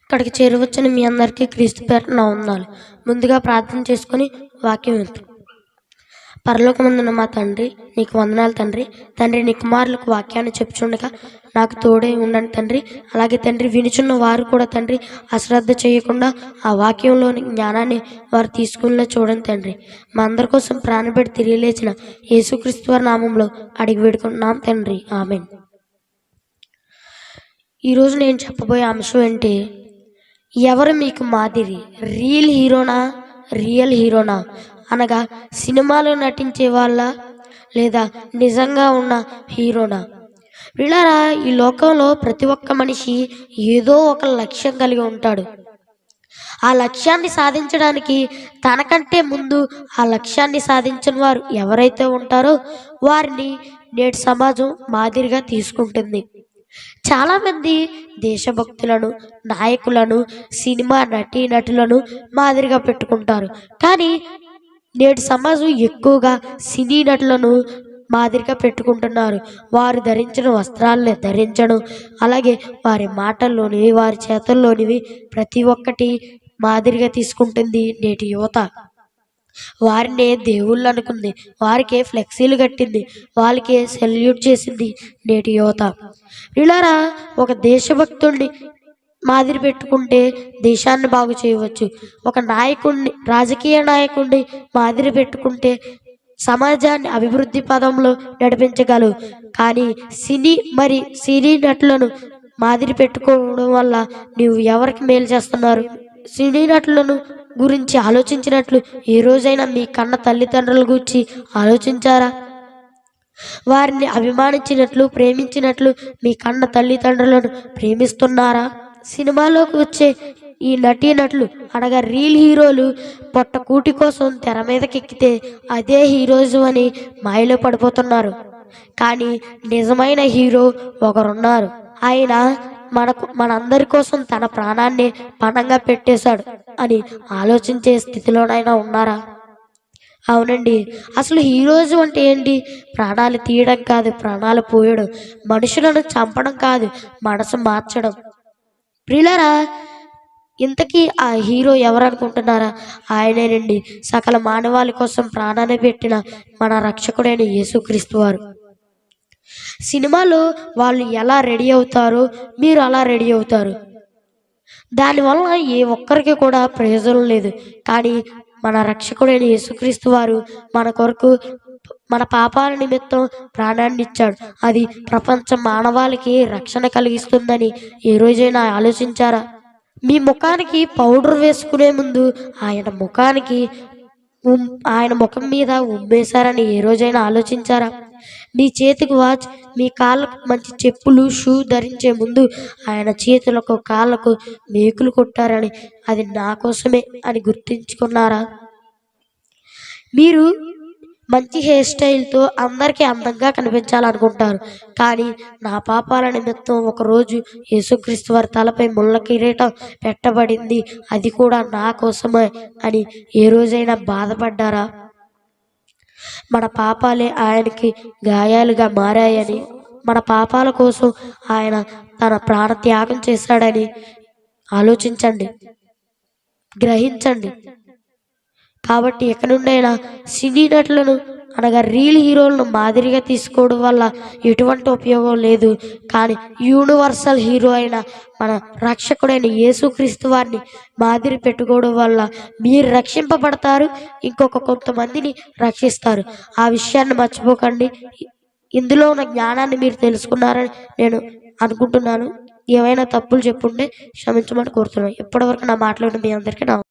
ఇక్కడికి చేరవచ్చిన మీ అందరికీ క్రీస్తు పేరిట నా వందనాలు. ముందుగా ప్రార్థన చేసుకొని వాక్యం వింటాం. పరలోకమందున్న మా తండ్రి, నీకు వందనాలు తండ్రి. తండ్రి, నీ కుమారులకు వాక్యాన్ని చెప్పుచుండగా నాకు తోడే ఉండండి తండ్రి. అలాగే తండ్రి, వినుచున్న వారు కూడా తండ్రి అశ్రద్ధ చేయకుండా ఆ వాక్యంలోని జ్ఞానాన్ని వారు తీసుకునేలా చూడండి తండ్రి. మా అందరి కోసం ప్రాణపెట్టి తిరిగి లేచిన యేసుక్రీస్తు వారి నామంలో అడిగి వేడుకుంటున్నాం తండ్రి, ఆమేన్. ఈరోజు నేను చెప్పబోయే అంశం ఏంటి? ఎవరు మీకు మాదిరి? రియల్ హీరోనా అనగా సినిమాలో నటించే వాళ్ళ లేదా నిజంగా ఉన్న హీరోనా? వీళ్ళారా, ఈ లోకంలో ప్రతి ఒక్క మనిషి ఏదో ఒక లక్ష్యం కలిగి ఉంటాడు. ఆ లక్ష్యాన్ని సాధించడానికి తనకంటే ముందు ఆ లక్ష్యాన్ని సాధించిన వారు ఎవరైతే ఉంటారో వారిని నేటి సమాజం మాదిరిగా తీసుకుంటుంది. చాలామంది దేశభక్తులను, నాయకులను, సినిమా నటీనటులను మాదిరిగా పెట్టుకుంటారు. కానీ నేటి సమాజం ఎక్కువగా సినీ నటులను మాదిరిగా పెట్టుకుంటున్నారు. వారు ధరించిన వస్త్రాలను ధరించడం, అలాగే వారి మాటల్లోనివి, వారి చేతల్లోనివి ప్రతి ఒక్కటి మాదిరిగా తీసుకుంటుంది నేటి యువత. వారినే దేవుళ్ళు అనుకుంది, వారికే ఫ్లెక్సీలు కట్టింది, వాళ్ళకే సెల్యూట్ చేసింది నేటి యువత. వీళ్ళారా, ఒక దేశభక్తుడిని మాదిరి పెట్టుకుంటే దేశాన్ని బాగు చేయవచ్చు. ఒక నాయకుడిని, రాజకీయ నాయకుడిని మాదిరి పెట్టుకుంటే సమాజాన్ని అభివృద్ధి పదంలో నడిపించగలవు. కానీ సినీ నటులను మాదిరి పెట్టుకోవడం వల్ల నీవు ఎవరికి మేలు చేస్తున్నారు? సినీ నటులను గురించి ఆలోచించినట్లు ఏ రోజైనా మీ కన్న తల్లిదండ్రుల గురించి ఆలోచించారా? వారిని అభిమానించినట్లు, ప్రేమించినట్లు మీ కన్న తల్లిదండ్రులను ప్రేమిస్తున్నారా? సినిమాలోకి వచ్చే ఈ నటీనటులు అనగా రియల్ హీరోలు పొట్ట కూటి కోసం తెర మీదకెక్కితే అదే హీరోయిజం అని మాయలో పడిపోతున్నారు. కానీ నిజమైన హీరో ఒకరున్నారు. ఆయన మనందరి కోసం తన ప్రాణాన్ని పణంగా పెట్టేశాడు అని ఆలోచించే స్థితిలోనైనా ఉన్నారా? అవునండి. అసలు హీరోయిజం అంటే ఏంటి? ప్రాణాలు తీయడం కాదు, ప్రాణాలు పోయడం. మనుషులను చంపడం కాదు, మనసు మార్చడం. ప్రియులారా, ఇంతకీ ఆ హీరో ఎవరు అనుకుంటున్నారా? ఆయనేనండి, సకల మానవాళి కోసం ప్రాణాన్ని పెట్టిన మన రక్షకుడైన యేసుక్రీస్తు వారు. సినిమాలో వాళ్ళు ఎలా రెడీ అవుతారో మీరు అలా రెడీ అవుతారు. దానివల్ల ఏ ఒక్కరికి కూడా ప్రయోజనం లేదు. కానీ మన రక్షకుడైన యేసుక్రీస్తు వారు మన కొరకు, మన పాపాల నిమిత్తం ప్రాణాన్ని ఇచ్చాడు. అది ప్రపంచ మానవాళికి రక్షణ కలిగిస్తుందని ఏ రోజైనా ఆలోచించారా? మీ ముఖానికి పౌడర్ వేసుకునే ముందు ఆయన ముఖం మీద ఉమ్మేశారని ఏ రోజైనా ఆలోచించారా? మీ చేతికి వాచ్, మీ కాళ్ళకు మంచి చెప్పులు, షూ ధరించే ముందు ఆయన చేతులకు, కాళ్ళకు మేకులు కొట్టారని అది నా కోసమే అని గుర్తించుకున్నారా? మీరు మంచి హెయిర్ స్టైల్తో అందరికీ అందంగా కనిపించాలనుకుంటారు. కానీ నా పాపాల నిమిత్తం ఒకరోజు యేసుక్రీస్తు వారి తలపై ముళ్ళ కిరీటం పెట్టబడింది, అది కూడా నా కోసమే అని ఏ రోజైనా బాధపడ్డారా? మన పాపాలే ఆయనకి గాయాలుగా మారాయని, మన పాపాల కోసం ఆయన తన ప్రాణ త్యాగం చేశాడని ఆలోచించండి, గ్రహించండి. కాబట్టి ఎక్కడి నుండైనా సినీ నటులను అనగా రియల్ హీరోలను మాదిరిగా తీసుకోవడం వల్ల ఎటువంటి ఉపయోగం లేదు. కానీ యూనివర్సల్ హీరో అయిన మన రక్షకుడైన యేసుక్రీస్తు వారిని మాదిరి పెట్టుకోవడం వల్ల మీరు రక్షింపబడతారు, కొంతమందిని రక్షిస్తారు. ఆ విషయాన్ని మర్చిపోకండి. ఇందులో ఉన్న జ్ఞానాన్ని మీరు తెలుసుకున్నారని నేను అనుకుంటున్నాను. ఏమైనా తప్పులు చెప్పుంటే క్షమించమని కోరుతున్నాను. ఇప్పటివరకు నా మాటలు మీ అందరికీ